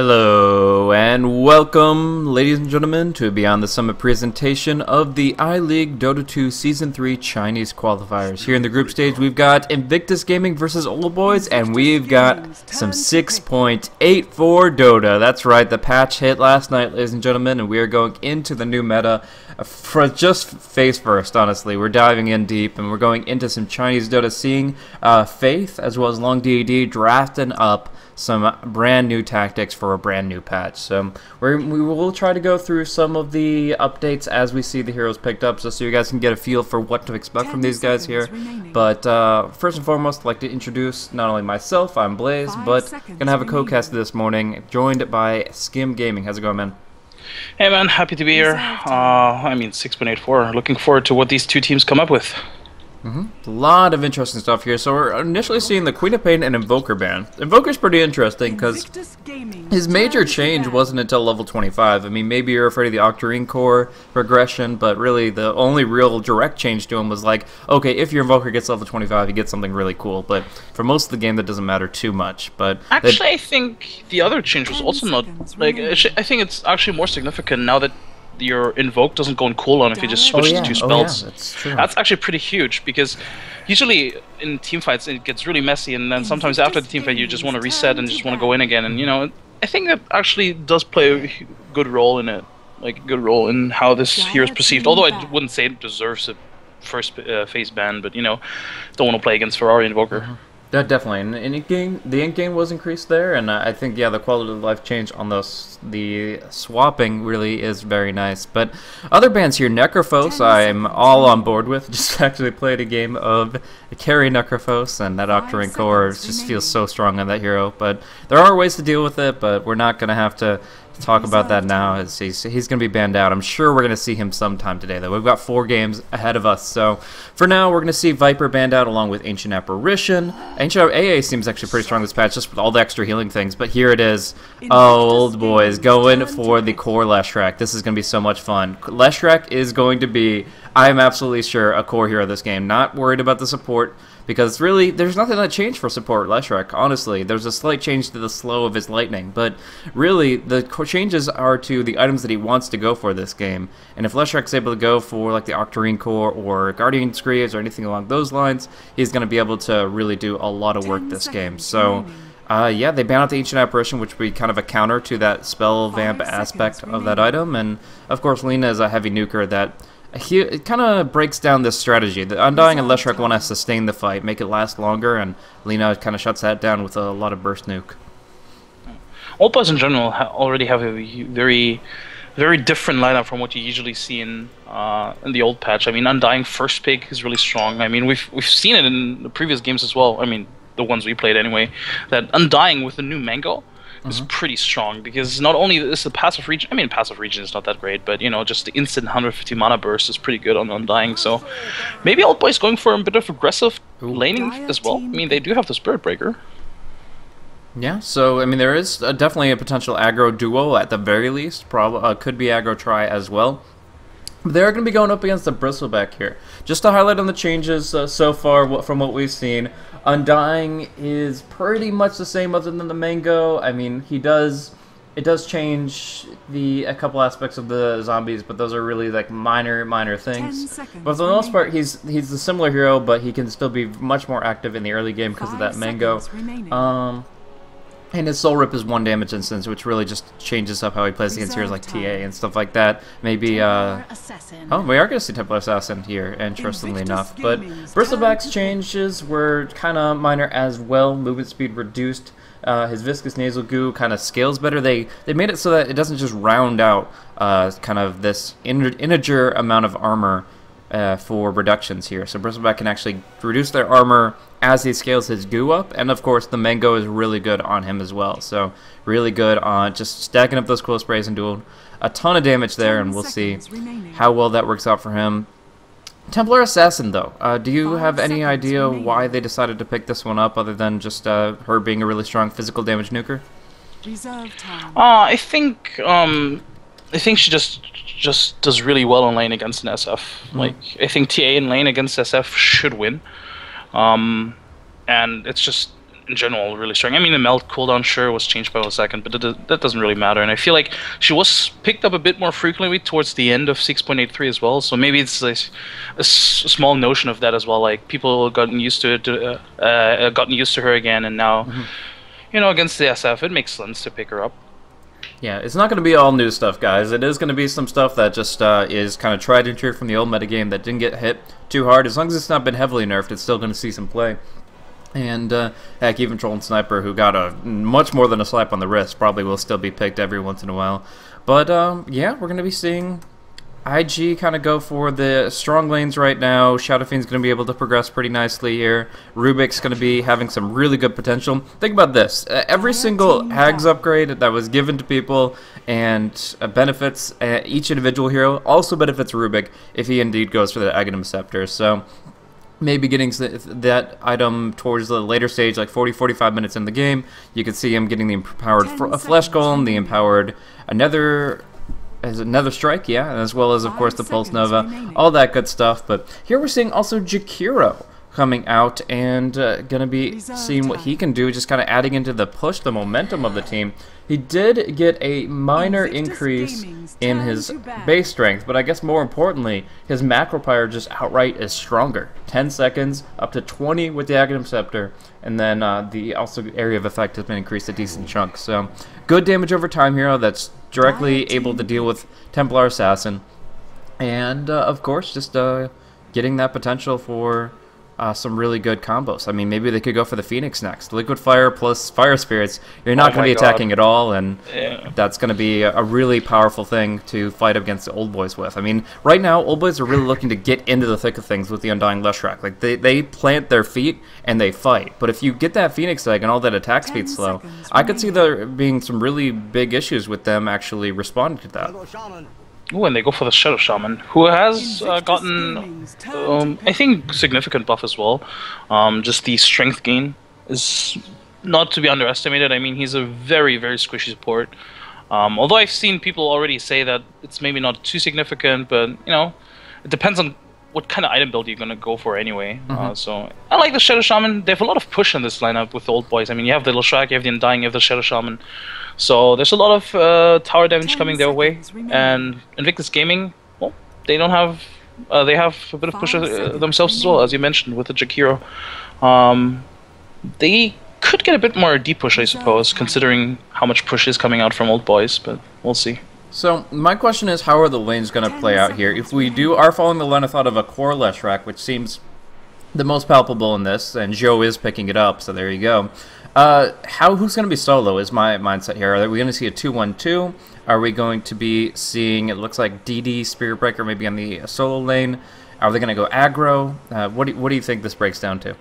Hello and welcome, ladies and gentlemen, to a Beyond the Summit presentation of the iLeague Dota 2 Season 3 Chinese qualifiers. Here in the group stage, we've got Invictus Gaming versus O1d, and we've got some 6.84 Dota. That's right, the patch hit last night, ladies and gentlemen, and we are going into the new meta for just face first, honestly. We're diving in deep, and we're going into some Chinese Dota, seeing Faith, as well as Long DAD, drafting up some brand new tactics for a brand new patch. So we will try to go through some of the updates as we see the heroes picked up, just so you guys can get a feel for what to expect from these guys here. But first and foremost, I'd like to introduce not only myself, I'm Blaze, but gonna have a co-cast this morning, joined by Skim Gaming. How's it going, man? Hey man, happy to be here. 6.84. Looking forward to what these two teams come up with. A lot of interesting stuff here. So we're initially seeing the Queen of Pain and Invoker ban. Invoker's pretty interesting because his major change wasn't until level 25. I mean, maybe you're afraid of the Octarine core progression, but really the only real direct change to him was like, okay, if your Invoker gets level 25, you get something really cool. But for most of the game, that doesn't matter too much. But actually, I think the other change was also not like. I think it's actually more significant now that your Invoke doesn't go on cooldown if you just switch the two spells. That's true. That's actually pretty huge, because usually in teamfights it gets really messy, and then sometimes after the teamfight you just want to reset and just want to go in again. And you know, I think that actually does play a good role in it, like a good role in how this hero is perceived. Although I wouldn't say it deserves a first phase ban, but you know, don't want to play against Ferrari Invoker. Yeah, definitely. And the ink gain was increased there, and I think, yeah, the quality of life change on the swapping really is very nice. But other bans here, Necrophos, I'm all on board with. Just actually played a game of carry Necrophos, and that Octarine core just feels so strong on that hero. But there are ways to deal with it, but we're not going to have to talk about that now, as he's going to be banned out. I'm sure we're going to see him sometime today, though. We've got 4 games ahead of us. So for now, we're going to see Viper banned out along with Ancient Apparition. Ancient AA seems actually pretty strong this patch, just with all the extra healing things. But here it is. Old boys going for the core Leshrac. This is going to be so much fun. Leshrac is going to be, I'm absolutely sure, a core hero this game. Not worried about the support, because really, there's nothing that changed for support Leshrac, honestly. There's a slight change to the slow of his lightning, but really, the changes are to the items that he wants to go for this game. And if Leshrac's able to go for like the Octarine core or Guardian Greaves or anything along those lines, he's going to be able to really do a lot of work this game. So yeah, they ban out the Ancient Apparition, which would be kind of a counter to that spell vamp aspect of that item. And of course, Lina is a heavy nuker that it kind of breaks down this strategy. The Undying and Leshrac want to sustain the fight, make it last longer, and Lina kind of shuts that down with a lot of burst nuke. All players in general already have a very, very different lineup from what you usually see in the old patch. I mean, Undying first pick is really strong. I mean, we've seen it in the previous games as well. I mean, the ones we played anyway. That Undying with the new Mango is pretty strong, because not only is the passive regen, I mean, passive regen is not that great, but you know, just the instant 150 mana burst is pretty good on Undying. So maybe Old Boy's going for a bit of aggressive laning as well. I mean, they do have the Spirit Breaker. Yeah, so I mean, there is definitely a potential aggro duo at the very least. Could be aggro try as well. They're going to be going up against the Bristleback here. Just to highlight on the changes so far from what we've seen, Undying is pretty much the same other than the Mango. I mean, it does change a couple aspects of the zombies, but those are really like minor things. But for the most part, he's a similar hero, but he can still be much more active in the early game because of that Mango. And his Soul Rip is 1 damage instance, which really just changes up how he plays against heroes like TA and stuff like that. Maybe, oh, we are going to see Templar Assassin here, interestingly enough. But Bristleback's changes were kind of minor as well. Movement speed reduced. His Viscous Nasal Goo kind of scales better. They made it so that it doesn't just round out kind of this integer amount of armor for reductions here. So Bristleback can actually reduce their armor as he scales his goo up, and of course the Mango is really good on him as well. So really good on just stacking up those cool sprays and doing a ton of damage there, and we'll see how well that works out for him. Templar Assassin, though, do you have any idea why they decided to pick this one up, other than just her being a really strong physical damage nuker? I think she just does really well in lane against an SF. Like, I think TA in lane against SF should win. And it's just in general really strong. I mean, the melt cooldown sure was changed by a second, but that doesn't really matter. And I feel like she was picked up a bit more frequently towards the end of 6.83 as well. So maybe it's like a small notion of that as well. Like people gotten used to it, gotten used to her again, and now, you know, against the SF, it makes sense to pick her up. Yeah, it's not going to be all new stuff, guys. It is going to be some stuff that just is kind of tried and true from the old metagame that didn't get hit too hard. As long as it's not been heavily nerfed, it's still going to see some play. And heck, even Troll and Sniper, who got a much more than a slap on the wrist, probably will still be picked every once in a while. But yeah, we're going to be seeing IG kind of go for the strong lanes right now. Shadow Fiend's going to be able to progress pretty nicely here. Rubik's going to be having some really good potential. Think about this. Every single Hags upgrade that was given to people and benefits each individual hero also benefits Rubik if he indeed goes for the Aghanim Scepter. So maybe getting that item towards the later stage, like 40-45 minutes in the game, you could see him getting the empowered Flesh Golem, the empowered Another Strike, yeah, as well as, of course, the Pulse Nova, all that good stuff. But here we're seeing also Jakiro coming out and going to be seeing what he can do, just kind of adding into the push, the momentum of the team. He did get a minor increase in his base strength, but I guess more importantly, his macro power just outright is stronger. 10 seconds, up to 20 with the Aghanim Scepter, and then the also area of effect has been increased a decent chunk. So good damage over time hero that's directly able to deal with Templar Assassin, and of course just getting that potential for some really good combos. I mean, maybe they could go for the Phoenix next. Liquid Fire plus Fire Spirits. You're not going to be attacking at all, and that's going to be a really powerful thing to fight against the Old Boys with. I mean, right now, Old Boys are really looking to get into the thick of things with the Undying Leshrac. Like, they plant their feet and they fight. But if you get that Phoenix Egg and all that attack speed slow, I could see there being some really big issues with them actually responding to that. Ooh, and they go for the Shadow Shaman, who has gotten, I think, significant buff as well. Just the strength gain is not to be underestimated. I mean, he's a very, very squishy support. Although I've seen people already say that it's maybe not too significant, but, you know, it depends on what kind of item build you're going to go for anyway. So I like the Shadow Shaman. They have a lot of push in this lineup with the Old Boys. I mean, you have the Leshrac, you have the Undying, you have the Shadow Shaman. So there's a lot of tower damage coming their way. And Invictus Gaming, well, they don't have... they have a bit of push themselves as well, as you mentioned, with the Jakiro. They could get a bit more deep push, I suppose, considering how much push is coming out from Old Boys, but we'll see. So, my question is, how are the lanes going to play out here? If we are following the line of thought of a core Leshrac, which seems the most palpable in this, and Joe is picking it up, so there you go. Who's going to be solo is my mindset here. Are we going to see a 2-1-2? Are we going to be seeing, it looks like DD, Spirit Breaker maybe on the solo lane? Are they going to go aggro? What do you think this breaks down to?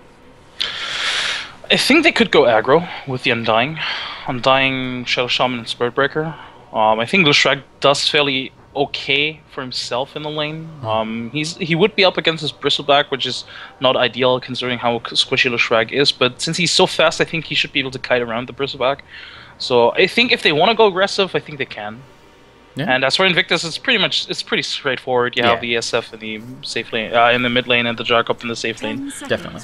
I think they could go aggro with the Undying. Undying, Shadow Shaman, and Spirit Breaker. I think Leshrac does fairly okay for himself in the lane. He would be up against his Bristleback, which is not ideal considering how squishy Leshrac is, but since he's so fast, I think he should be able to kite around the Bristleback. So I think if they want to go aggressive, I think they can. Yeah. And as for Invictus, it's pretty straightforward. You have the SF in the safe lane, in the mid lane, and the Jacob in the safe lane. Definitely.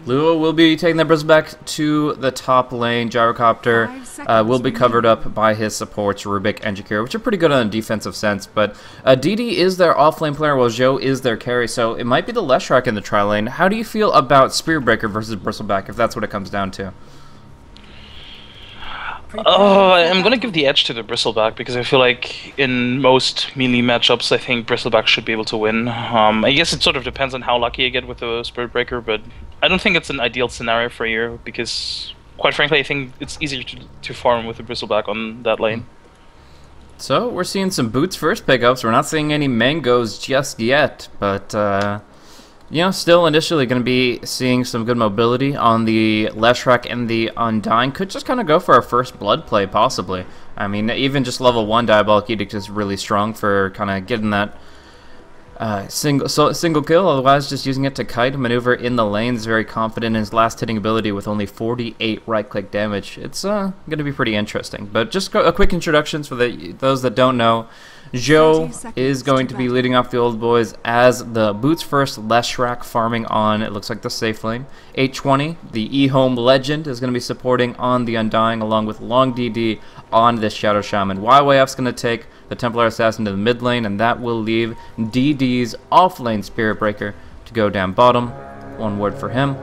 Luo will be taking the Bristleback to the top lane. Gyrocopter will be covered up by his supports, Rubik and Jakiro, which are pretty good on a defensive sense. But DD is their off-lane player, while Zhou is their carry, so it might be the Leshrac in the tri-lane. How do you feel about Spear Breaker versus Bristleback, if that's what it comes down to? I'm going to give the edge to the Bristleback because I feel like in most melee matchups, I think Bristleback should be able to win. I guess it sort of depends on how lucky you get with the Spirit Breaker, but I don't think it's an ideal scenario for you because, quite frankly, I think it's easier to farm with the Bristleback on that lane. So, we're seeing some Boots first pickups. We're not seeing any Mangoes just yet, but... you know, still initially going to be seeing some good mobility on the Leshrac and the Undying. Could just kind of go for our first blood play, possibly. I mean, even just level 1 Diabolic Edict is really strong for kind of getting that single kill. Otherwise, just using it to kite and maneuver in the lanes. Very confident in his last hitting ability with only 48 right-click damage. It's going to be pretty interesting. But just a quick introductions for those that don't know. Zhou is going to be leading off the old boys as the boots first Leshrac farming on, it looks like, the safe lane. 820, the eHome legend, is going to be supporting on the Undying along with Long DD on this Shadow Shaman. YYF's going to take the Templar Assassin to the mid lane, and that will leave DD's off lane Spirit Breaker to go down bottom. One word for him.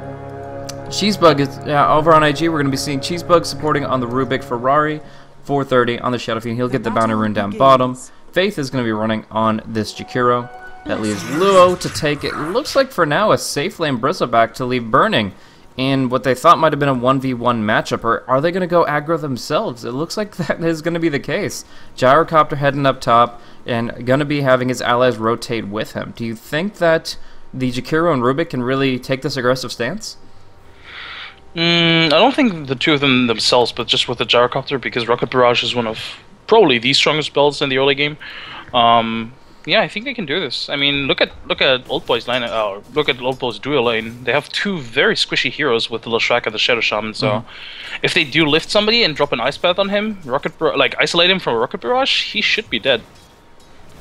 Cheesebug is over on IG. We're going to be seeing Cheesebug supporting on the Rubik Ferrari. 430 on the Shadow Fiend. He'll get the bounty rune down bottom. Faith is going to be running on this Jakiro. That leaves Luo to take it. Looks like for now a safe lane Bristleback to leave Burning in what they thought might have been a 1v1 matchup. Or are they going to go aggro themselves? It looks like that is going to be the case. Gyrocopter heading up top and going to be having his allies rotate with him. Do you think that the Jakiro and Rubik can really take this aggressive stance? I don't think the two of them themselves, but just with the Gyrocopter, because Rocket Barrage is one of probably the strongest builds in the early game. Yeah, I think they can do this. I mean, look at Old Boy's line. Look at Old Boy's duo lane. They have two very squishy heroes with the Leshrac and the Shadow Shaman. So, if they do lift somebody and drop an Ice Path on him, isolate him from a Rocket Barrage, he should be dead.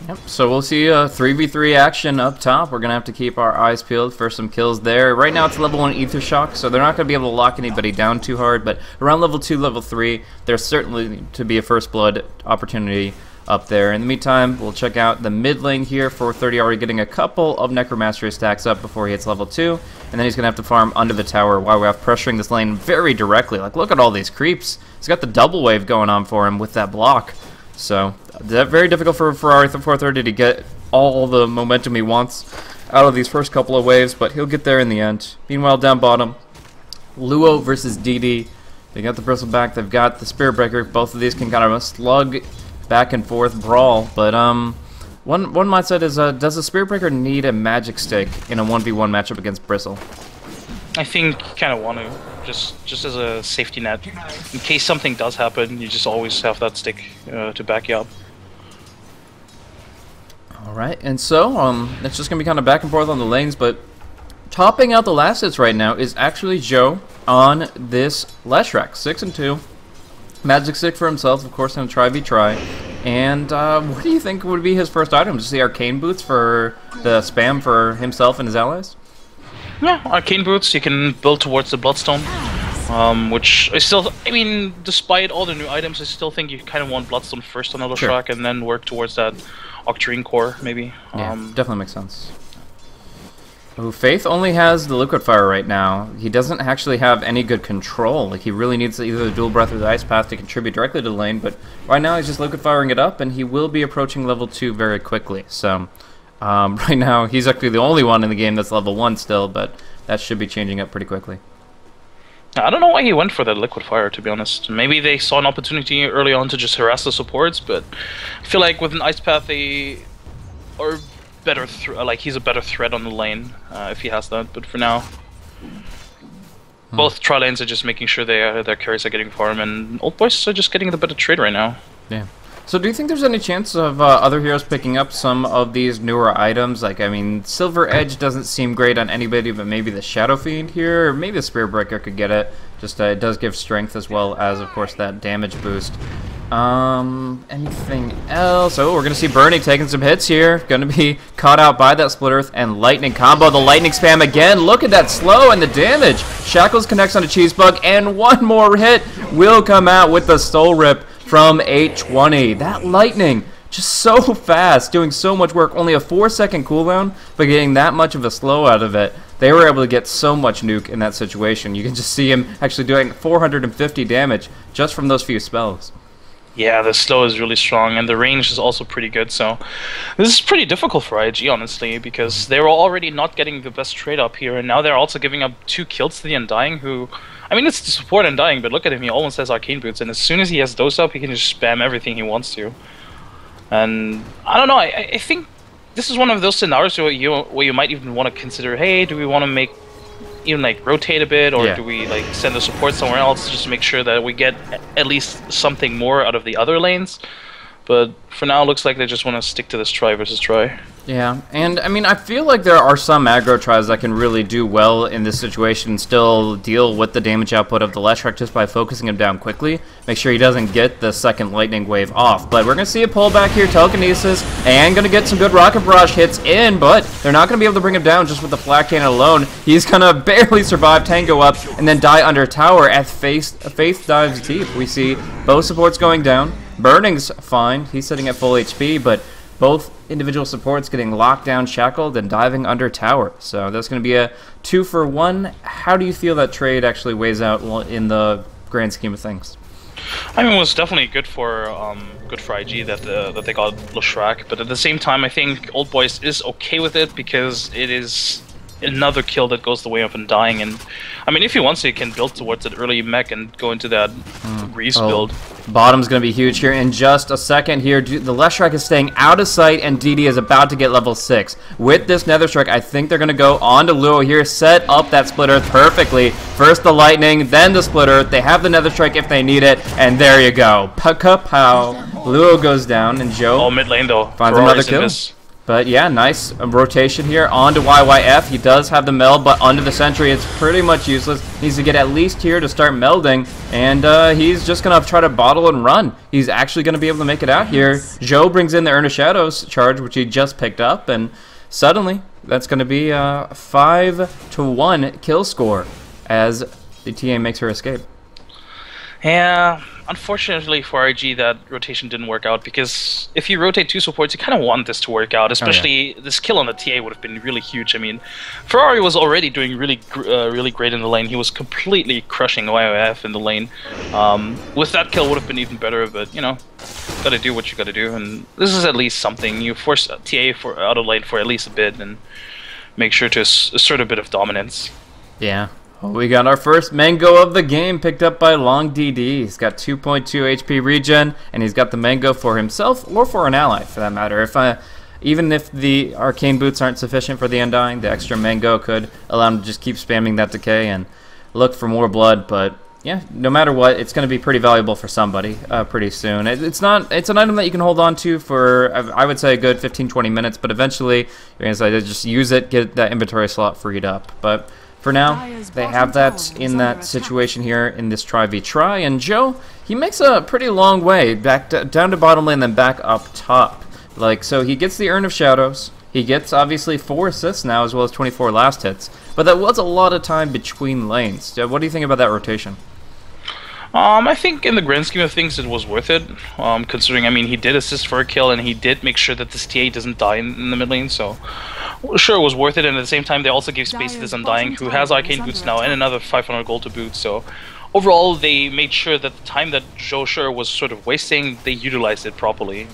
Yep, so we'll see a 3v3 action up top. We're going to have to keep our eyes peeled for some kills there. Right now it's level 1 Ether Shock, so they're not going to be able to lock anybody down too hard, but around level 2, level 3, there's certainly to be a first blood opportunity up there. In the meantime, we'll check out the mid lane here. 430 already getting a couple of Necromastery stacks up before he hits level 2, and then he's going to have to farm under the tower while we're pressuring this lane very directly. Like, look at all these creeps. He's got the double wave going on for him with that block. So, very difficult for Ferrari 430 to get all the momentum he wants out of these first couple of waves, but he'll get there in the end. Meanwhile, down bottom, Luo versus DD. They got the Bristleback, they've got the Spirit Breaker. Both of these can kind of slug back and forth brawl, but one mindset is, does the Spirit Breaker need a magic stick in a 1v1 matchup against Bristle? I think you kind of want to, just as a safety net. In case something does happen, you just always have that stick to back you up. Alright, and so, it's just going to be kind of back and forth on the lanes, but topping out the last hits right now is actually Zhou on this Leshrac. 6 and 2. Magic stick for himself, of course, in a try-v-try. And what do you think would be his first item? Just the Arcane Boots for the spam for himself and his allies? Yeah, Arcane Boots, you can build towards the Bloodstone, which I mean, despite all the new items, I still think you kind of want Bloodstone first on the Leshrac and then work towards that Octarine core, maybe. Yeah, definitely makes sense. Oh, Faith only has the Liquid Fire right now. He doesn't actually have any good control. Like, he really needs either the Dual Breath or the Ice Path to contribute directly to the lane, but right now he's just Liquid Firing it up, and he will be approaching level 2 very quickly, so... right now, he's actually the only one in the game that's level 1 still, but that should be changing up pretty quickly. I don't know why he went for that Liquid Fire, to be honest. Maybe they saw an opportunity early on to just harass the supports, but I feel like with an Ice Path, they are better. He's a better threat on the lane if he has that. But for now, both tri lanes are just making sure their carries are getting farm, and Old Boys are just getting the better trade right now. Yeah. So do you think there's any chance of other heroes picking up some of these newer items? Like, I mean, Silver Edge doesn't seem great on anybody, but maybe the Shadow Fiend here, or maybe the Spirit Breaker could get it. Just it does give strength as well as, of course, that damage boost. Anything else? Oh, we're going to see Bernie taking some hits here. Going to be caught out by that Split Earth and Lightning combo. The Lightning spam again. Look at that slow and the damage. Shackles connects on a Cheesebug, and one more hit will come out with the Soul Rip from 820. That Lightning, just so fast, doing so much work. Only a 4-second cooldown, but getting that much of a slow out of it. They were able to get so much nuke in that situation. You can just see him actually doing 450 damage just from those few spells. Yeah, the slow is really strong, and the range is also pretty good, so this is pretty difficult for IG, honestly, because they were already not getting the best trade up here, and now they're also giving up 2 kills to the Undying, who... I mean, it's to support Undying, but look at him, he almost has Arcane Boots, and as soon as he has those up, he can just spam everything he wants to. And, I don't know, I think this is one of those scenarios where you might even want to consider, hey, do we want to make... even like rotate a bit, or do we like send the support somewhere else just to make sure that we get at least something more out of the other lanes? But for now, it looks like they just want to stick to this try versus try. Yeah, and I mean, I feel like there are some aggro tries that can really do well in this situation and still deal with the damage output of the Leshrac just by focusing him down quickly. Make sure he doesn't get the second lightning wave off. But we're going to see a pullback here, telekinesis, and going to get some good rocket barrage hits in, but they're not going to be able to bring him down just with the flat cannon alone. He's going to barely survive, tango up, and then die under tower as Faith dives deep. We see both supports going down. Burning's fine, he's sitting at full HP, but both individual supports getting locked down, shackled, and diving under tower. So that's going to be a 2-for-1. How do you feel that trade actually weighs out in the grand scheme of things? I mean, it was definitely good for IG that they got Leshrac, but at the same time, I think Old Boys is okay with it because it is another kill that goes the way of Undying. And I mean, if he wants to, he can build towards that early mech and go into that Grease build. Bottom's going to be huge here in just a second here. The Leshrac is staying out of sight, and DD is about to get level 6. With this Nether Strike, I think they're going to go on to Luo here, set up that Split Earth perfectly. First the Lightning, then the Split Earth. They have the Nether Strike if they need it, and there you go. Pow. Luo goes down, and Joe mid lane though finds another kill. But yeah, nice rotation here onto YYF. He does have the meld, but under the sentry, it's pretty much useless. Needs to get at least here to start melding, and he's just going to try to bottle and run. He's actually going to be able to make it out here. Joe brings in the Urn of Shadows charge, which he just picked up, and suddenly that's going to be a 5-to-1 kill score as the TA makes her escape. Yeah, unfortunately for IG, that rotation didn't work out, because if you rotate 2 supports, you kind of want this to work out, especially this kill on the TA would have been really huge. I mean, Ferrari was already doing really great in the lane. He was completely crushing YOF in the lane. With that kill would have been even better, but, you know, gotta do what you gotta do, and this is at least something. You force TA out of lane for at least a bit, and make sure to assert a bit of dominance. Yeah. We got our first mango of the game picked up by Long DD. He's got 2.2 HP regen, and he's got the mango for himself or for an ally, for that matter. Even if the arcane boots aren't sufficient for the Undying, the extra mango could allow him to just keep spamming that decay and look for more blood. But yeah, no matter what, it's going to be pretty valuable for somebody pretty soon. It's an item that you can hold on to for, I would say, a good 15-20 minutes, but eventually you're going to just use it, get that inventory slot freed up. But for now, they have that in that situation here in this try-v-try, and Joe, he makes a pretty long way back down to bottom lane, then back up top. So he gets the Urn of Shadows, he gets obviously 4 assists now, as well as 24 last hits, but that was a lot of time between lanes. What do you think about that rotation? I think in the grand scheme of things it was worth it, considering, I mean, he did assist for a kill and he did make sure that this TA doesn't die in the mid lane, so sure, it was worth it. And at the same time, they also gave space to this Undying, who has arcane boots now and another 500 gold to boot, so overall they made sure that the time that Joe Sure was sort of wasting, they utilized it properly.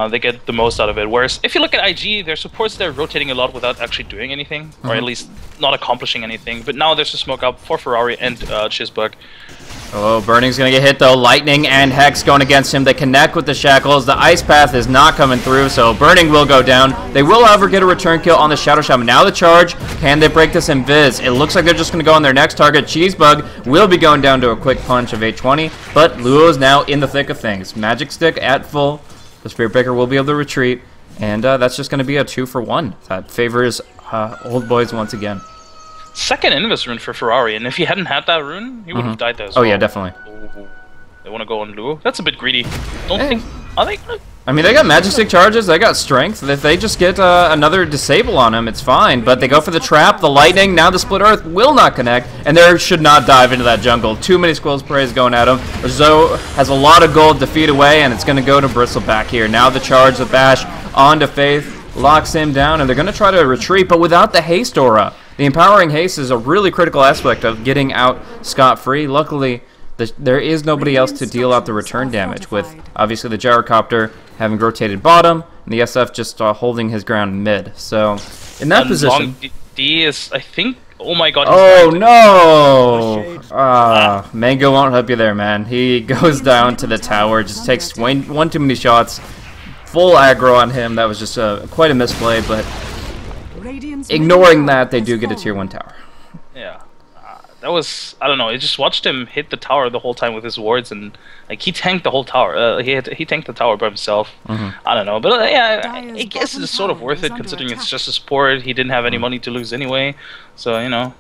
They get the most out of it. Whereas if you look at IG, their supports, they're rotating a lot without actually doing anything, or at least not accomplishing anything. But now there's a smoke up for Ferrari and Chizbug. Oh, Burning's going to get hit, though. Lightning and Hex going against him. They connect with the Shackles. The Ice Path is not coming through, so Burning will go down. They will, however, get a return kill on the Shadow Shaman. Now the charge. Can they break this Invis? It looks like they're just going to go on their next target. Cheesebug will be going down to a quick punch of 820, but Luo is now in the thick of things. Magic Stick at full. The Spirit Breaker will be able to retreat, and that's just going to be a 2-for-1. That favors Old Boys once again. Second Invis rune for Ferrari, and if he hadn't had that rune, he would have died there as well. Oh yeah, definitely. Ooh. They want to go on Luo? That's a bit greedy. Don't think... Are they... I mean, they got Magic Stick charges, they got strength. If they just get another disable on him, it's fine. But they go for the trap, the lightning, now the Split Earth will not connect, and they should not dive into that jungle. Too many Squirrel's Praise going at him. Zoe has a lot of gold to feed away, and it's going to go to Bristleback here. Now the charge, the bash, onto Faith, locks him down, and they're going to try to retreat, but without the haste aura. The empowering haste is a really critical aspect of getting out scot-free. Luckily, there is nobody else to deal out the return damage, with obviously the Gyrocopter having rotated bottom, and the SF just holding his ground mid. So, in that position... Long D is, I think... Oh my god. Oh no! Mango won't help you there, man. He goes down to the tower, just takes one too many shots. Full aggro on him. That was just quite a misplay, but ignoring that, they do get a tier 1 tower. Yeah. that was, I don't know. I just watched him hit the tower the whole time with his wards, and like he tanked the whole tower. He tanked the tower by himself. I don't know, but yeah, I guess it's sort of worth it considering it's just a support. He didn't have any money to lose anyway, so you know,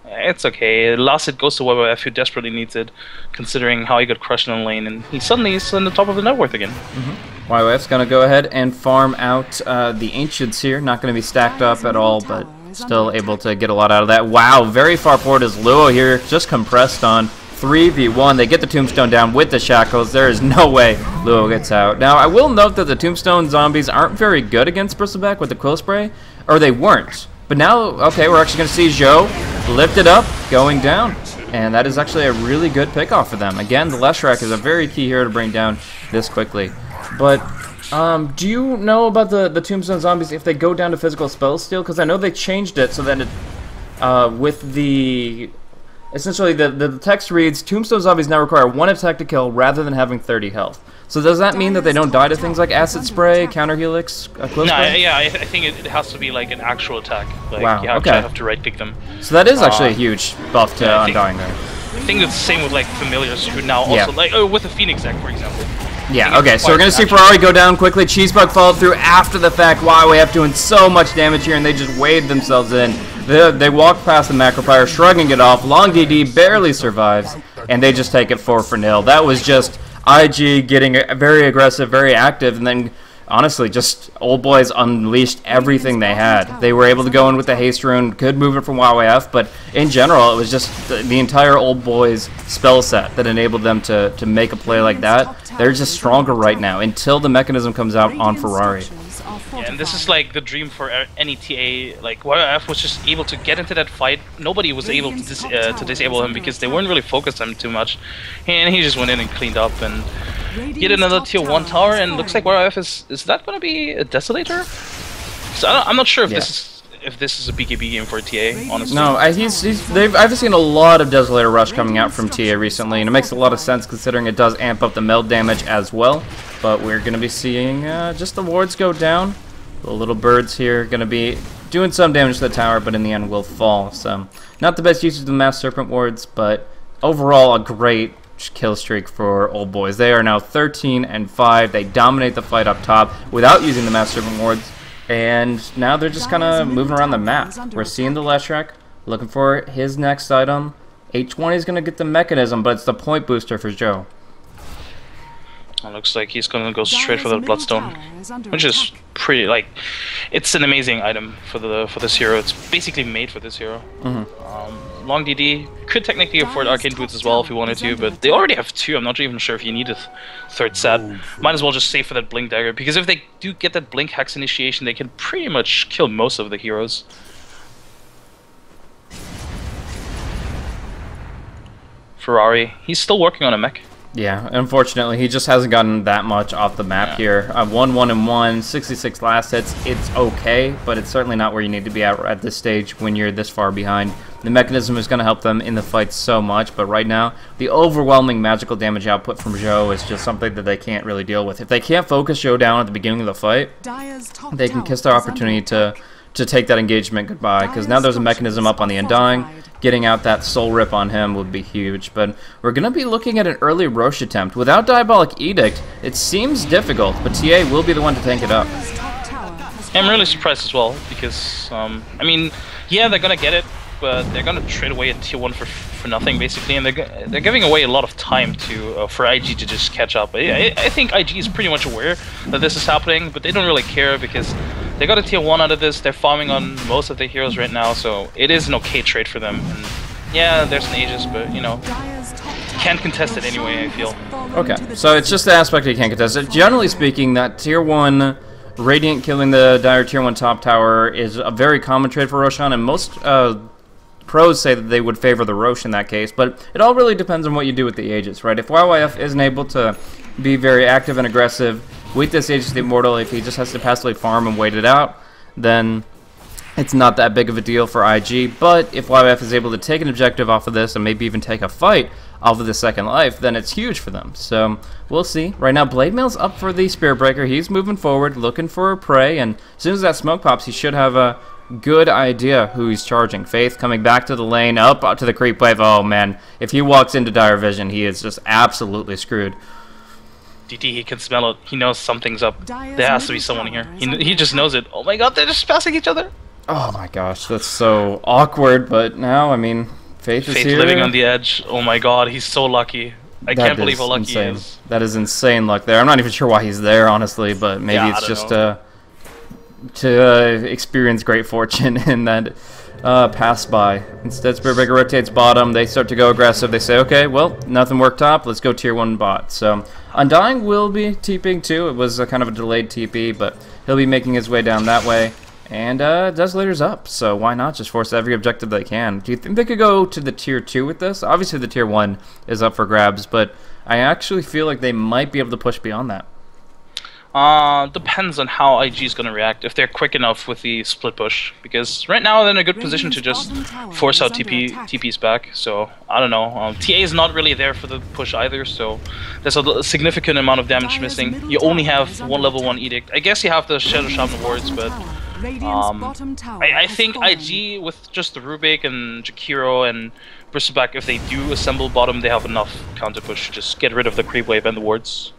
it's okay. Last hit goes to WWF, who desperately needs it, considering how he got crushed in the lane, and suddenly he's on the top of the net worth again. YYF's gonna go ahead and farm out the Ancients here. Not gonna be stacked up at all, but still able to get a lot out of that. Wow, very far forward is Luo here, just compressed on 3v1. They get the Tombstone down with the Shackles. There is no way Luo gets out. Now, I will note that the Tombstone zombies aren't very good against Bristleback with the Quill Spray, or they weren't. But now, okay, we're actually going to see Zhou lifted up, going down, and that is actually a really good pick off for them. Again, the Leshrac is a very key hero to bring down this quickly. But do you know about the Tombstone zombies if they go down to physical spell steal? Because I know they changed it so that it, with the... Essentially, the text reads, Tombstone zombies now require 1 attack to kill rather than having 30 health. So does that mean that they don't die to things like Acid Spray, Counter Helix, Quill Spray? Yeah, I think it has to be like an actual attack. Like, wow, you have to right-click them. So that is actually a huge buff to Undying there. I think it's the same with like Familiars, who now also, like, with the Phoenix deck, for example. Yeah, okay, so we're going to see Ferrari go down quickly. Cheesebug followed through after the fact. YYF doing so much damage here, and they just waved themselves in. They walk past the Macropyre, shrugging it off. Long DD barely survives, and they just take it 4-0. That was just IG getting very aggressive, very active, and then honestly, just Old Boys unleashed everything they had. They were able to go in with the Haste Rune, good movement from YYF, but in general, it was just the entire Old Boys spell set that enabled them to make a play like that. They're just stronger right now until the mechanism comes out on Ferrari. Yeah, and this is like the dream for any TA. Like YF was just able to get into that fight. Nobody was able to disable him because they weren't really focused on him too much, and he just went in and cleaned up and get another tier 1 tower. And looks like YF is that going to be a Desolator? So I'm not sure if this is a BKB game for TA. Honestly, no. I've seen a lot of Desolator Rush coming out from TA recently, and it makes a lot of sense considering it does amp up the meld damage as well. But we're going to be seeing just the wards go down. The little birds here going to be doing some damage to the tower, but in the end will fall. So not the best usage of the Mass Serpent wards, but overall a great kill streak for Old Boys. They are now 13-5. They dominate the fight up top without using the Mass Serpent wards. And now they're just kind of moving around the map. We're seeing the Leshrac looking for his next item. H1 is going to get the mechanism, but it's the point booster for Zhou. It looks like he's gonna go straight for the Bloodstone, which is pretty, like, it's an amazing item for this hero. It's basically made for this hero. Long DD could technically afford Arcane Boots as well if he wanted to, but they already have 2. I'm not even sure if you need a third set. Might as well just save for that Blink Dagger, because if they do get that Blink Hex initiation, they can pretty much kill most of the heroes. Ferrari, he's still working on a mech. Yeah, unfortunately, he just hasn't gotten that much off the map here. 1-1-1, 66 last hits. It's okay, but it's certainly not where you need to be at this stage when you're this far behind. The mechanism is going to help them in the fight so much, but right now, the overwhelming magical damage output from Zhou is just something that they can't really deal with. If they can't focus Zhou down at the beginning of the fight, they can kiss their opportunity to take that engagement goodbye, because now there's a mechanism up on the Undying. Getting out that Soul Rip on him would be huge, but we're going to be looking at an early Roche attempt. Without Diabolic Edict, it seems difficult, but TA will be the one to tank it up. I'm really surprised as well, because, I mean, yeah, they're going to get it, but they're going to trade away a tier 1 for nothing, basically, and they're giving away a lot of time for IG to just catch up. I think IG is pretty much aware that this is happening, but they don't really care, because they got a tier 1 out of this. They're farming on most of their heroes right now, so it is an okay trade for them. And yeah, there's an Aegis, but, you know, can't contest it anyway, I feel. Okay, so it's just the aspect you can't contest it. Generally speaking, that tier 1 Radiant killing the Dire tier 1 top tower is a very common trade for Roshan, and most pros say that they would favor the Roche in that case, but it all really depends on what you do with the Aegis, right? If YYF isn't able to be very active and aggressive with this Aegis the Immortal, if he just has to passively farm and wait it out, then it's not that big of a deal for IG. But if YYF is able to take an objective off of this and maybe even take a fight off of the second life, then it's huge for them. So we'll see. Right now, Blade Mail's up for the Spirit Breaker. He's moving forward, looking for a prey, and as soon as that smoke pops, he should have a good idea who he's charging. Faith coming back to the lane, up to the creep wave. Oh, man. If he walks into dire vision, he is just absolutely screwed. DT, he can smell it. He knows something's up. There has to be someone here. He just knows it. Oh my god, they're just passing each other. Oh my gosh, that's so awkward. But now, I mean, Faith is here. Living on the edge. Oh my god, he's so lucky. I can't believe how lucky he is. That is insane luck there. I'm not even sure why he's there, honestly, but maybe it's just to experience great fortune in that pass by. Instead, Spirit Breaker rotates bottom. They start to go aggressive. They say, okay, well, nothing worked top. Let's go tier 1 bot. So Undying will be TPing too. It was a kind of a delayed TP, but he'll be making his way down that way. And Desolator's up, so why not just force every objective they can? Do you think they could go to the tier 2 with this? Obviously the tier 1 is up for grabs, but I actually feel like they might be able to push beyond that. Depends on how IG is going to react, if they're quick enough with the split push, because right now they're in a good position to just force out TPs back, so I don't know. TA is not really there for the push either, so there's a significant amount of damage missing. You only have one level 1 edict. I guess you have the Shadow Shaman wards, but I think IG with just the Rubik and Jakiro and Bristleback, if they do assemble bottom, they have enough counter push to just get rid of the creep wave and the wards.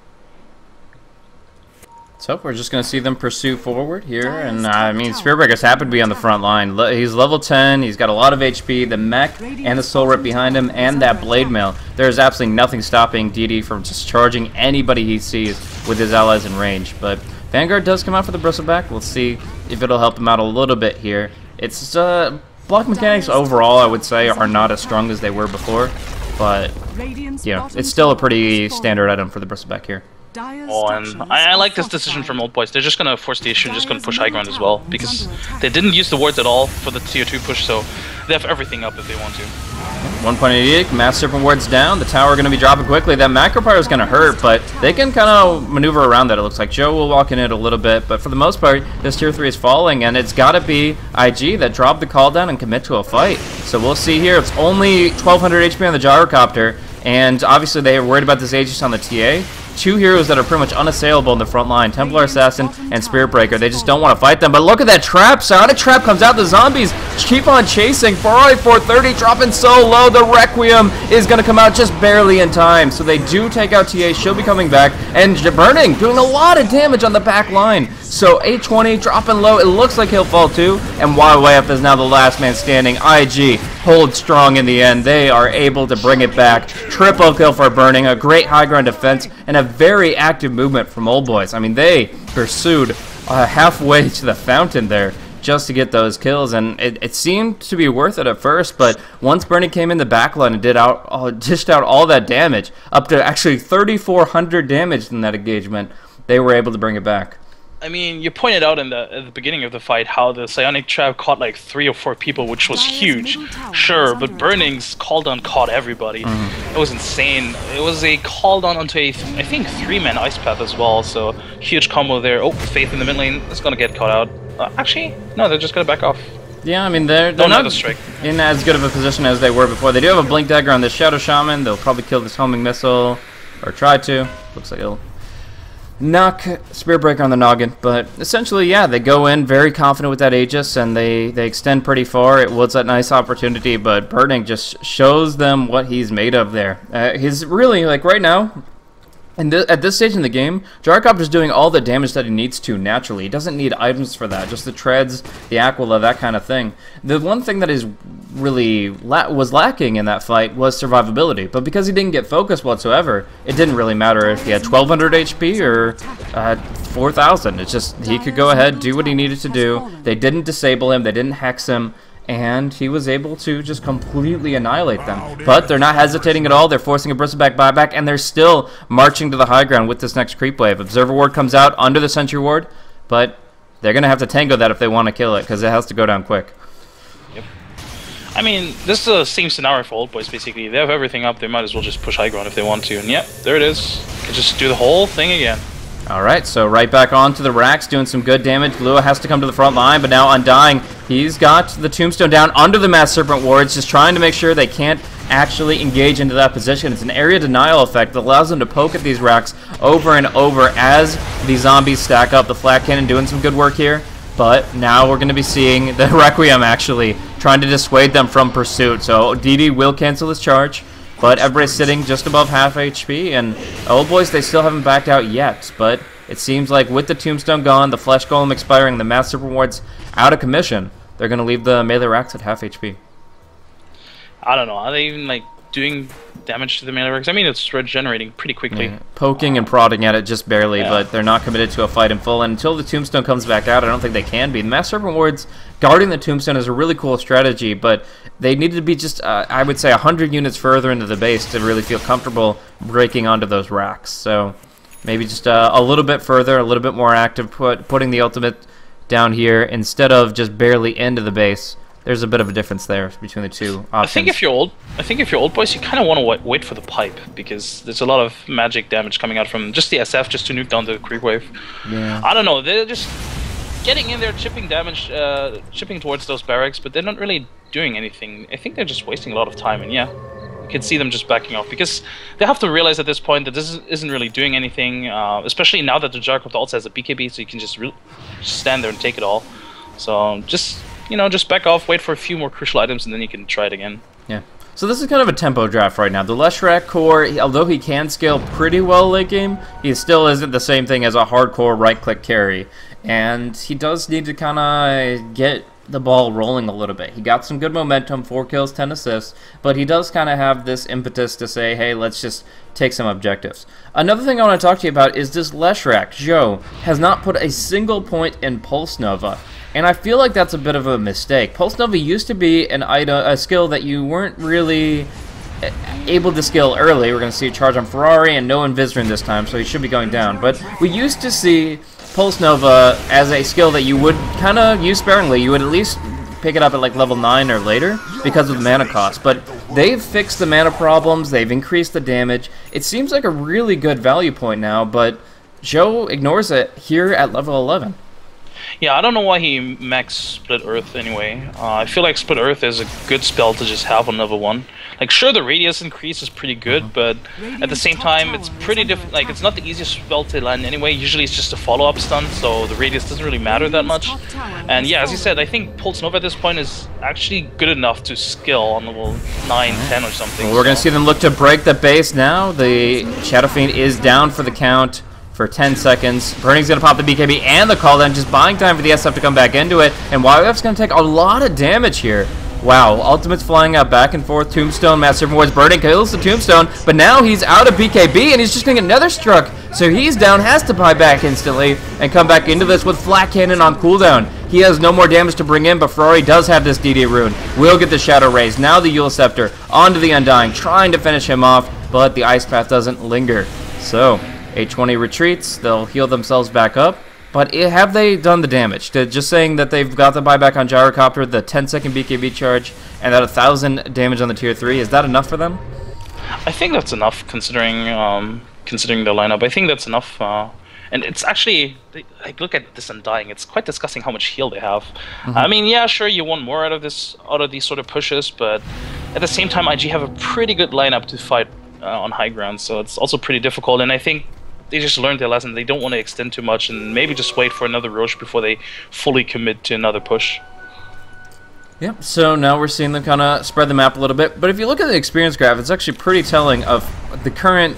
So we're just going to see them pursue forward here, and I mean, Spearbreaker's happen to be on the front line. He's level 10, he's got a lot of HP, the mech and the soul rip behind him, and that blade mail. There's absolutely nothing stopping DD from just charging anybody he sees with his allies in range. But Vanguard does come out for the bristleback. We'll see if it'll help him out a little bit here. It's block mechanics overall, I would say, are not as strong as they were before, but you know, it's still a pretty standard item for the bristleback here. Oh, and I like this decision from Old Boys. They're just going to force the issue and just going to push high ground as well, because they didn't use the wards at all for the tier 2 push, so they have everything up if they want to. 1.88, Mass Serpent wards down. The tower going to be dropping quickly. That Macro Pyro is going to hurt, but they can kind of maneuver around that. It looks like Joe will walk in it a little bit, but for the most part, this tier 3 is falling, and it's got to be IG that dropped the call down and commit to a fight. So we'll see here. It's only 1200 HP on the Gyrocopter, and obviously they are worried about this Aegis on the TA. Two heroes that are pretty much unassailable in the front line, Templar Assassin and Spirit Breaker. They just don't want to fight them. But look at that trap. Sonic Trap comes out. The zombies keep on chasing. Ferrari 430 dropping so low. The Requiem is going to come out just barely in time. So they do take out TA. She'll be coming back. And Burning doing a lot of damage on the back line. So 820 dropping low. It looks like he'll fall too. And YYF is now the last man standing. IG holds strong in the end. They are able to bring it back. Triple kill for Burning. A great high ground defense and a very active movement from Old Boys. I mean, they pursued halfway to the fountain there just to get those kills, and it seemed to be worth it at first, but once Burning came in the backline and dished out all that damage, up to actually 3,400 damage in that engagement, they were able to bring it back. I mean, you pointed out at the beginning of the fight how the Psionic Trap caught like 3 or 4 people, which was huge. Sure, but Burning's call down caught everybody. It was insane. It was a call down onto a, I think, 3-man Ice Path as well, so huge combo there. Oh, Faith in the mid lane is gonna get caught out. Actually, no, they're just gonna back off. Yeah, I mean, they're not in as good of a position as they were before. They do have a Blink Dagger on this Shadow Shaman. They'll probably kill this homing missile, or try to. Looks like it'll knock Spirit Breaker on the noggin, but essentially, yeah, they go in very confident with that Aegis, and they extend pretty far. It was a nice opportunity, but Burning just shows them what he's made of there. He's really, like, right now, and at this stage in the game, Gyrocopter's doing all the damage that he needs to naturally. He doesn't need items for that, just the treads, the Aquila, that kind of thing. The one thing that is really was lacking in that fight was survivability, but because he didn't get focus whatsoever, it didn't really matter if he had 1200 HP or 4000. It's just he could go ahead, do what he needed to do. They didn't disable him, they didn't hex him, and he was able to just completely annihilate them. But they're not hesitating at all. They're forcing a bristleback buyback, and they're still marching to the high ground with this next creep wave. Observer Ward comes out under the Sentry Ward, but they're going to have to tango that if they want to kill it, because it has to go down quick. Yep. I mean, this is the same scenario for Old Boys, basically. They have everything up. They might as well just push high ground if they want to. And yep, there it is. You can just do the whole thing again. Alright, so right back onto the racks, doing some good damage. Lua has to come to the front line, but now Undying, he's got the Tombstone down under the Mass Serpent wards, just trying to make sure they can't actually engage into that position. It's an area denial effect that allows them to poke at these racks over and over as the zombies stack up. The Flat Cannon doing some good work here, But now we're going to be seeing the Requiem actually trying to dissuade them from pursuit. So DD will cancel his charge, but everybody's sitting just above half HP, and Old Boys, they still haven't backed out yet. But it seems like with the Tombstone gone, the Flesh Golem expiring, the Massive Rewards out of commission, they're going to leave the melee racks at half HP. I don't know. Are they even like doing damage to the melee racks? I mean, it's regenerating pretty quickly. Yeah, poking and prodding at it just barely, but they're not committed to a fight in full. And until the Tombstone comes back out, I don't think they can be. The Master Rewards guarding the Tombstone is a really cool strategy, but they need to be just, I would say, 100 units further into the base to really feel comfortable breaking onto those racks. So maybe just a little bit further, a little bit more active, putting the ultimate down here instead of just barely into the base. There's a bit of a difference there between the two options. I think if you're old boys, you kind of want to wait for the pipe, because there's a lot of magic damage coming out from just the SF just to nuke down the creep wave. Yeah. I don't know. They're just getting in there, chipping damage, chipping towards those barracks, but they're not really doing anything. I think they're just wasting a lot of time, and yeah, you can see them just backing off, because they have to realize at this point that this isn't really doing anything, especially now that the Jarcraft also has a BKB, so you can just stand there and take it all. So just, you know, just back off, wait for a few more crucial items, and then you can try it again. Yeah. So this is kind of a tempo draft right now. The Leshrac core, although he can scale pretty well late game, he still isn't the same thing as a hardcore right-click carry. And he does need to kind of get the ball rolling a little bit. He got some good momentum, 4 kills, 10 assists, but he does kind of have this impetus to say, hey, let's just take some objectives. Another thing I want to talk to you about is this Leshrac, Joe, has not put a single point in Pulse Nova. And I feel like that's a bit of a mistake. Pulse Nova used to be a skill that you weren't really able to skill early. We're going to see a charge on Ferrari and no Invisor this time, so he should be going down. But we used to see Pulse Nova as a skill that you would kind of use sparingly. You would at least pick it up at like level 9 or later because of the mana cost. But they've fixed the mana problems. They've increased the damage. It seems like a really good value point now, but Joe ignores it here at level 11. Yeah, I don't know why he maxed Split Earth anyway. I feel like Split Earth is a good spell to just have on level 1. Like, sure, the radius increase is pretty good, but at the same time, it's pretty different. Like, it's not the easiest spell to land anyway. Usually it's just a follow-up stun, so the radius doesn't really matter that much. And yeah, as you said, I think Pulse Nova at this point is actually good enough to skill on level 9, 10 or something. Well, we're going to see them look to break the base now. The Shadow Fiend is down for the count for 10 seconds. Burning's going to pop the BKB and the call down, just buying time for the SF to come back into it. And YF's going to take a lot of damage here. Wow, ultimate's flying out back and forth. Tombstone, Massive Rewards, Burning kills the Tombstone, but now he's out of BKB and he's just going to get another struck. So he's down, has to buy back instantly and come back into this with Flat Cannon on cooldown. He has no more damage to bring in, but Ferrari does have this DD rune. Will get the Shadow Rays. Now the Eul Scepter onto the Undying, trying to finish him off, but the Ice Path doesn't linger. So 820 retreats, they'll heal themselves back up. But have they done the damage? Just saying that they've got the buyback on Gyrocopter, the 10-second BKB charge, and that 1,000 damage on the tier 3, is that enough for them? I think that's enough, considering the lineup. I think that's enough. And it's actually, like, look at this Undying. It's quite disgusting how much heal they have. I mean, yeah, sure, you want more out of these sort of pushes, but at the same time, IG have a pretty good lineup to fight on high ground, so it's also pretty difficult. And I think they just learned their lesson. They don't want to extend too much and maybe just wait for another Roche before they fully commit to another push. Yep, so now we're seeing them kind of spread the map a little bit. But if you look at the experience graph, it's actually pretty telling of the current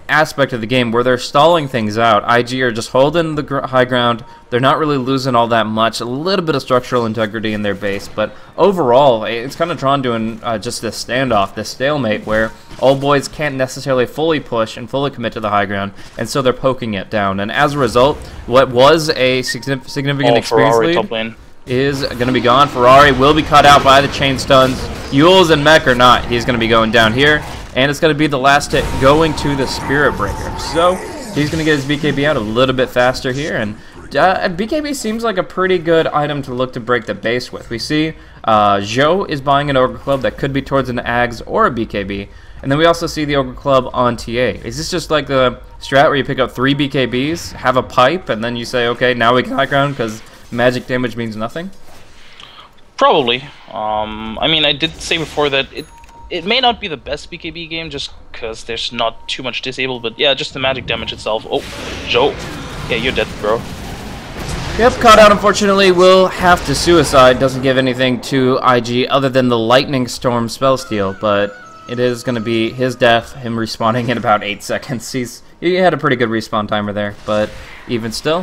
aspect of the game where they're stalling things out. IG are just holding the high ground. They're not really losing all that much. A little bit of structural integrity in their base, but overall, it's kind of drawn to just this standoff, this stalemate, where Old Boys can't necessarily fully push and fully commit to the high ground, and so they're poking it down. And as a result, what was a significant experience Ferrari lead top lane is going to be gone. Ferrari will be cut out by the chain stuns. Yules and Mech or not, he's going to be going down here. And it's going to be the last hit going to the Spirit Breaker. So he's going to get his BKB out a little bit faster here. And BKB seems like a pretty good item to look to break the base with. We see Joe is buying an Ogre Club that could be towards an Ags or a BKB. And then we also see the Ogre Club on TA. Is this just like the strat where you pick up 3 BKBs, have a pipe, and then you say, okay, now we can high ground because magic damage means nothing? Probably. I mean, I did say before that it may not be the best BKB game just because there's not too much disabled, but yeah, just the magic damage itself. Oh, Joe. Yeah, you're dead, bro. Yep, caught out unfortunately will have to suicide. Doesn't give anything to IG other than the Lightning Storm spell steal, but it is going to be his death, him respawning in about 8 seconds. He had a pretty good respawn timer there, but even still,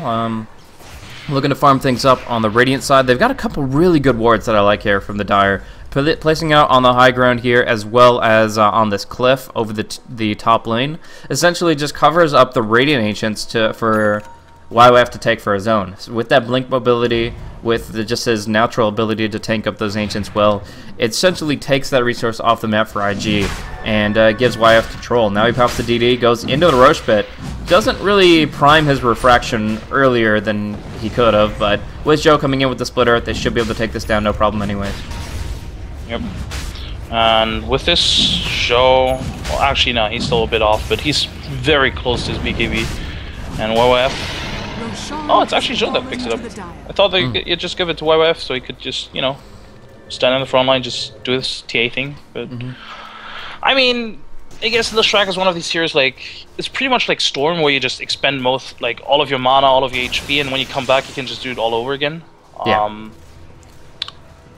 looking to farm things up on the Radiant side. They've got a couple really good wards that I like here from the Dire. Placing out on the high ground here as well as on this cliff over the top lane. Essentially just covers up the Radiant Ancients for YYF to take for his own. So with that blink mobility, with just his natural ability to tank up those Ancients well, it essentially takes that resource off the map for IG and gives YF control. Now he pops the DD, goes into the Roche Pit. Doesn't really prime his refraction earlier than he could have, but with Joe coming in with the splitter, they should be able to take this down no problem anyways. Yep. And with this Joe, well actually no, he's still a bit off, but he's very close to his BKB. And YYF, oh, it's actually Joe that picks it up. I thought you'd just give it to YYF so he could just, you know, stand on the front line, just do this TA thing. But I mean, I guess Leshrac is one of these tiers, like, it's pretty much like Storm, where you just expend like all of your mana, all of your HP, and when you come back, you can just do it all over again. Yeah.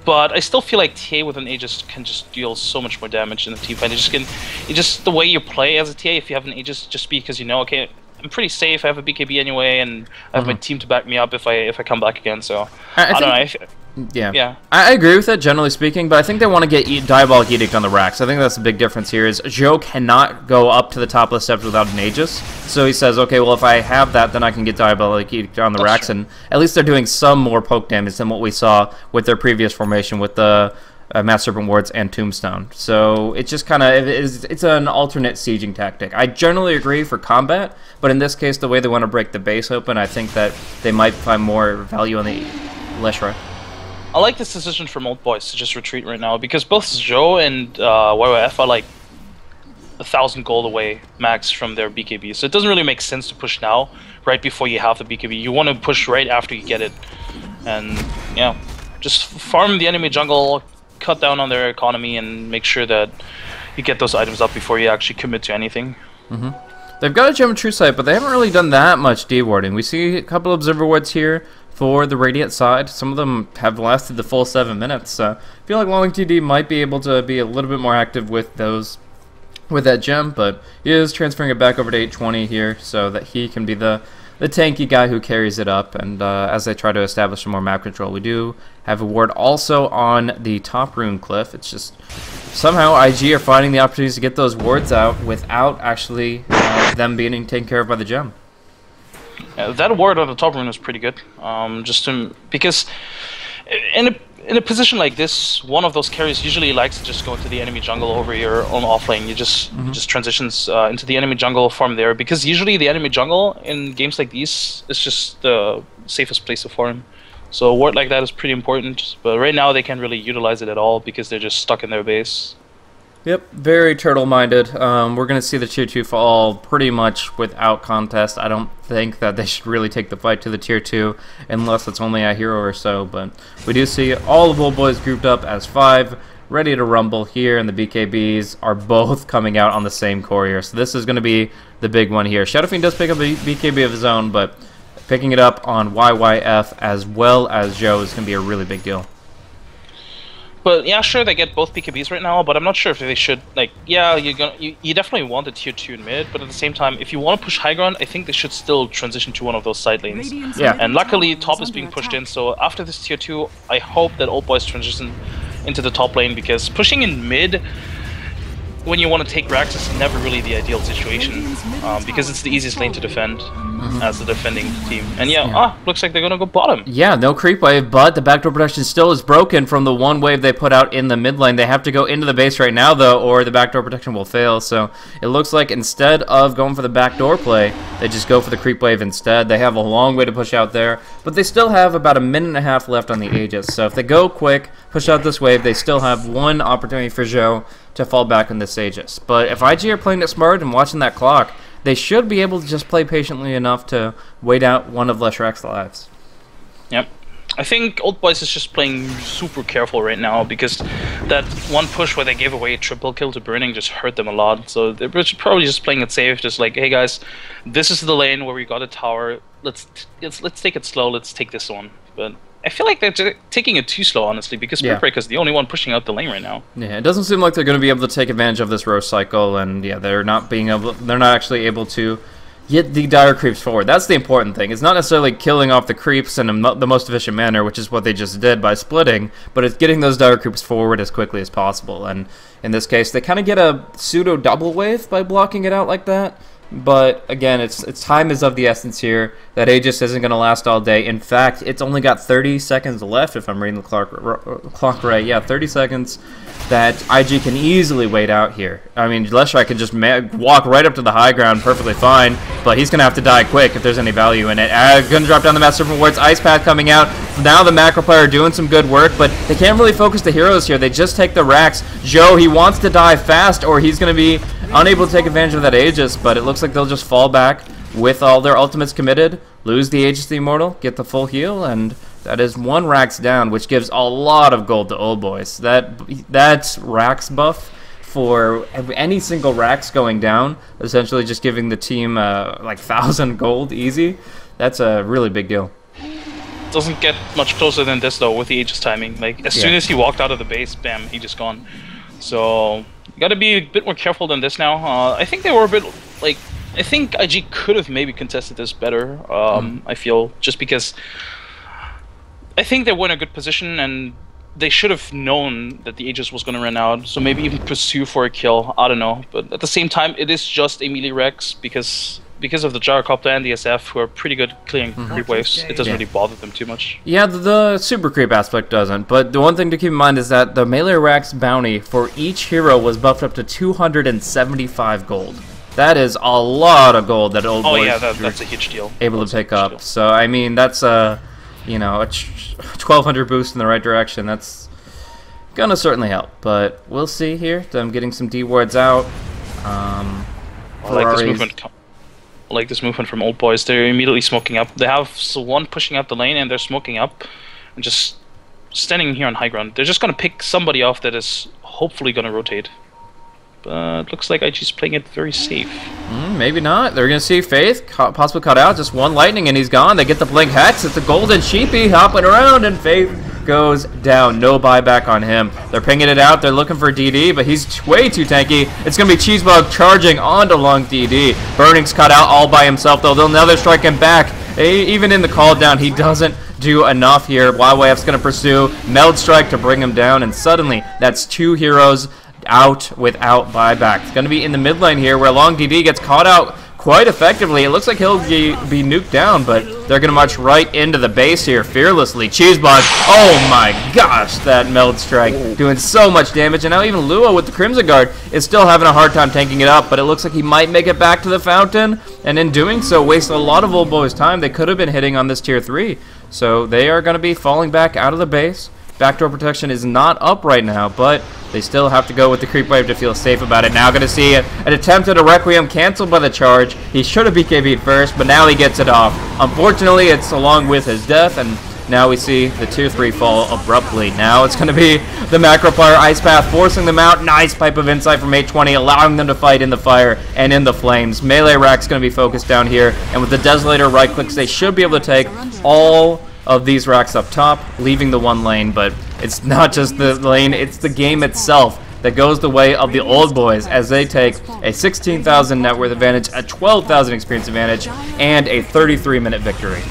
But I still feel like TA with an Aegis can just deal so much more damage in the team fight. Just the way you play as a TA, if you have an Aegis, just because you know, okay, I'm pretty safe. I have a BKB anyway, and I have my team to back me up if I come back again. So I don't know. Yeah. I agree with that generally speaking, but I think they want to get Diabolic Edict on the racks. I think that's the big difference here. Is Joe cannot go up to the top of the steps without an Aegis, so he says, okay, well if I have that, then I can get Diabolic Edict on the racks, and at least they're doing some more poke damage than what we saw with their previous formation with the Mass Serpent Wards and Tombstone. So it's just kind of it's an alternate sieging tactic. I generally agree for combat, but in this case, the way they want to break the base open, I think that they might find more value on the Leshrac. I like this decision from Old Boys to just retreat right now, because both Joe and YYF are like 1,000 gold away max from their BKB, so it doesn't really make sense to push now, right before you have the BKB. You want to push right after you get it, and yeah, just farm the enemy jungle, cut down on their economy, and make sure that you get those items up before you actually commit to anything. They've got a Gem of True Sight, but they haven't really done that much dewarding. We see a couple Observer Wards here for the Radiant side. Some of them have lasted the full 7 minutes. I feel like Long TD might be able to be a little bit more active with that gem, but he is transferring it back over to 820 here so that he can be the tanky guy who carries it up. And as they try to establish some more map control, we do have a ward also on the top rune cliff. It's just somehow IG are finding the opportunities to get those wards out without actually them being taken care of by the gem. Yeah, that ward on the top rune was pretty good. Because in a position like this, one of those carries usually likes to just go into the enemy jungle over your own offlane. You just transitions into the enemy jungle, farm there, because usually the enemy jungle in games like these is just the safest place to farm. So a ward like that is pretty important, but right now they can't really utilize it at all because they're just stuck in their base. Yep, very turtle-minded. We're going to see the Tier 2 fall pretty much without contest. I don't think that they should really take the fight to the Tier 2 unless it's only a hero or so, but we do see all of Old Boys grouped up as 5, ready to rumble here, and the BKBs are both coming out on the same core here. So this is going to be the big one here. Shadow Fiend does pick up a BKB of his own, but picking it up on YYF as well as Joe is going to be a really big deal. But yeah, sure, they get both BKBs right now, but I'm not sure if they should, like, yeah, you definitely want the Tier 2 in mid, but at the same time, if you want to push high ground, I think they should still transition to one of those side lanes. Yeah. And luckily, top is being pushed in, so after this Tier 2, I hope that Old Boys transition into the top lane, because pushing in mid when you want to take racks is never really the ideal situation, because it's the easiest lane to defend as the defending team. And yeah, looks like they're gonna go bottom. Yeah, no creep wave, but the backdoor protection still is broken from the one wave they put out in the mid lane. They have to go into the base right now though, or the backdoor protection will fail. So it looks like instead of going for the backdoor play, they just go for the creep wave instead. They have a long way to push out there, but they still have about a minute and a half left on the Aegis. So if they go quick, push out this wave, they still have one opportunity for Joe to fall back on this Aegis. But if IG are playing it smart and watching that clock, they should be able to just play patiently enough to wait out one of Leshrac's lives. Yep. I think Old Boys is just playing super careful right now, because that one push where they gave away a triple kill to Burning just hurt them a lot. So they're probably just playing it safe, just like, hey guys, this is the lane where we got a tower. let's take it slow. Let's take this one. But I feel like they're taking it too slow, honestly, because Yeah. Brick is the only one pushing out the lane right now. Yeah, it doesn't seem like they're going to be able to take advantage of this row cycle, and yeah, they're not actually able to get the dire creeps forward. That's the important thing. It's not necessarily killing off the creeps in the most efficient manner, which is what they just did by splitting, but it's getting those dire creeps forward as quickly as possible. And in this case, they kind of get a pseudo double wave by blocking it out like that. But again, it's time is of the essence here. That Aegis isn't going to last all day. In fact, it's only got 30 seconds left, if I'm reading the clock right. Yeah, 30 seconds that IG can easily wait out here. I mean, Leshrai can just walk right up to the high ground perfectly fine, but he's going to have to die quick if there's any value in it. Going to drop down the Master Rewards, Ice Path coming out. Now the macro player are doing some good work, but they can't really focus the heroes here. They just take the racks. Joe, he wants to die fast, or he's going to be unable to take advantage of that Aegis, but it looks like they'll just fall back with all their ultimates committed, lose the Aegis the Immortal, get the full heal, and that is 1 Rax down, which gives a lot of gold to Old Boys. That's Rax buff for any single Rax going down, essentially just giving the team like 1,000 gold easy. That's a really big deal. Doesn't get much closer than this though with the Aegis timing. Like as soon as he walked out of the base, bam, he just gone. So you got to be a bit more careful than this now. I think they were a bit like. I think IG could have maybe contested this better. I feel just because I think they were in a good position and they should have known that the Aegis was going to run out. So maybe even pursue for a kill. I don't know. But at the same time, it is just a melee Rex because of the Gyrocopter and the SF, who are pretty good clearing creep waves. It doesn't really bother them too much. Yeah, the super creep aspect doesn't. But the one thing to keep in mind is that the melee Rax bounty for each hero was buffed up to 275 gold. That is a lot of gold that Old Boys that's a huge deal. Able to pick up. So I mean, that's a 1,200 boost in the right direction. That's gonna certainly help. But we'll see here. I'm getting some D wards out. I like this movement. I like this movement from Old Boys. They're immediately smoking up. They have one pushing up the lane, and they're smoking up, and just standing here on high ground. They're just gonna pick somebody off that is hopefully gonna rotate. But looks like IG's playing it very safe. Maybe not. They're going to see Faith possibly cut out. Just 1 lightning and he's gone. They get the Blink Hex. It's a golden sheepy hopping around and Faith goes down. No buyback on him. They're pinging it out. They're looking for DD, but he's way too tanky. It's going to be Cheesebug charging onto Long DD. Burning's cut out all by himself, though. They'll now strike him back. Even in the call down, he doesn't do enough here. YYF's going to pursue Meld Strike to bring him down, and suddenly that's 2 heroes out without buyback. It's going to be in the mid lane here where Long DD gets caught out quite effectively. It looks like he'll be nuked down, but they're going to march right into the base here fearlessly. Cheesebug, oh my gosh, that Meld Strike doing so much damage, and now even Luo with the Crimson Guard is still having a hard time tanking it up, but it looks like he might make it back to the fountain, and in doing so waste a lot of Old Boys' time. They could have been hitting on this tier 3, so they are going to be falling back out of the base. Backdoor protection is not up right now, but they still have to go with the creep wave to feel safe about it. Now going to see an attempt at a Requiem canceled by the charge. He should have BKB'd first, but now he gets it off. Unfortunately, it's along with his death, and now we see the tier 3 fall abruptly. Now it's going to be the macro player Ice Path forcing them out. Nice pipe of insight from 820, allowing them to fight in the fire and in the flames. Melee Rack's going to be focused down here, and with the Desolator right clicks, they should be able to take all of these racks up top, leaving the 1 lane, but it's not just the lane, it's the game itself that goes the way of the Old Boys as they take a 16,000 net worth advantage, a 12,000 experience advantage, and a 33-minute victory.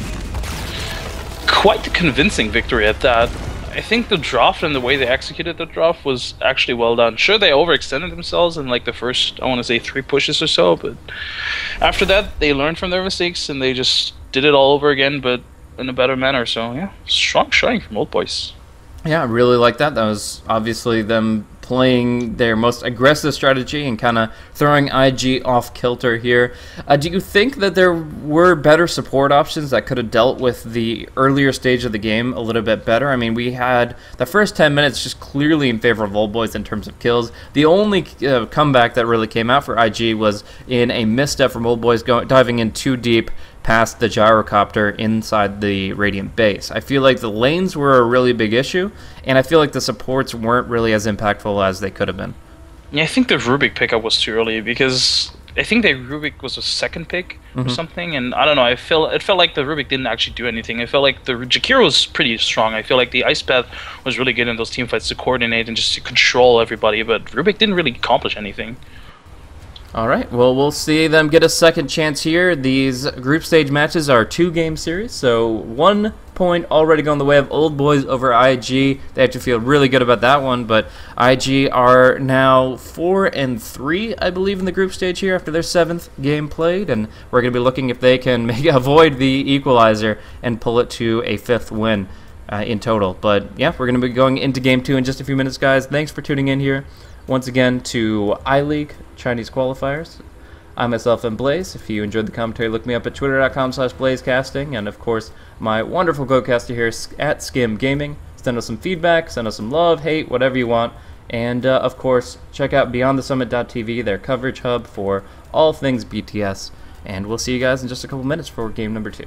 Quite a convincing victory at that. I think the draft and the way they executed the draft was actually well done. Sure, they overextended themselves in like the first, I want to say 3 pushes or so, but after that, they learned from their mistakes and they just did it all over again, but in a better manner. So yeah, strong showing from Old Boys. Yeah, I really like that. That was obviously them playing their most aggressive strategy and kind of throwing IG off kilter here. Do you think that there were better support options that could have dealt with the earlier stage of the game a little bit better? I mean, we had the first 10 minutes just clearly in favor of Old Boys in terms of kills. The only comeback that really came out for IG was in a misstep from Old Boys diving in too deep past the gyrocopter inside the Radiant base. I feel like the lanes were a really big issue, and I feel like the supports weren't really as impactful as they could have been. Yeah, I think the Rubik pickup was too early because I think the Rubik was a second pick or something, and I don't know. It felt like the Rubik didn't actually do anything. I felt like the Jakiro was pretty strong. I feel like the Ice Path was really good in those team fights to coordinate and just to control everybody, but Rubik didn't really accomplish anything. All right, well, we'll see them get a second chance here. These group stage matches are 2-game series, so 1 point already going the way of Old Boys over IG. They actually feel really good about that one, but IG are now 4-3, I believe, in the group stage here after their 7th game played, and we're going to be looking if they can avoid the equalizer and pull it to a 5th win in total. But yeah, we're going to be going into Game 2 in just a few minutes, guys. Thanks for tuning in here once again to iLeague Chinese qualifiers. I myself am Blaze. If you enjoyed the commentary, look me up at twitter.com/blazecasting, and of course my wonderful go-caster here at Skim Gaming. Send us some feedback, send us some love, hate, whatever you want, and of course check out beyondthesummit.tv, their coverage hub for all things BTS, and we'll see you guys in just a couple minutes for game number 2.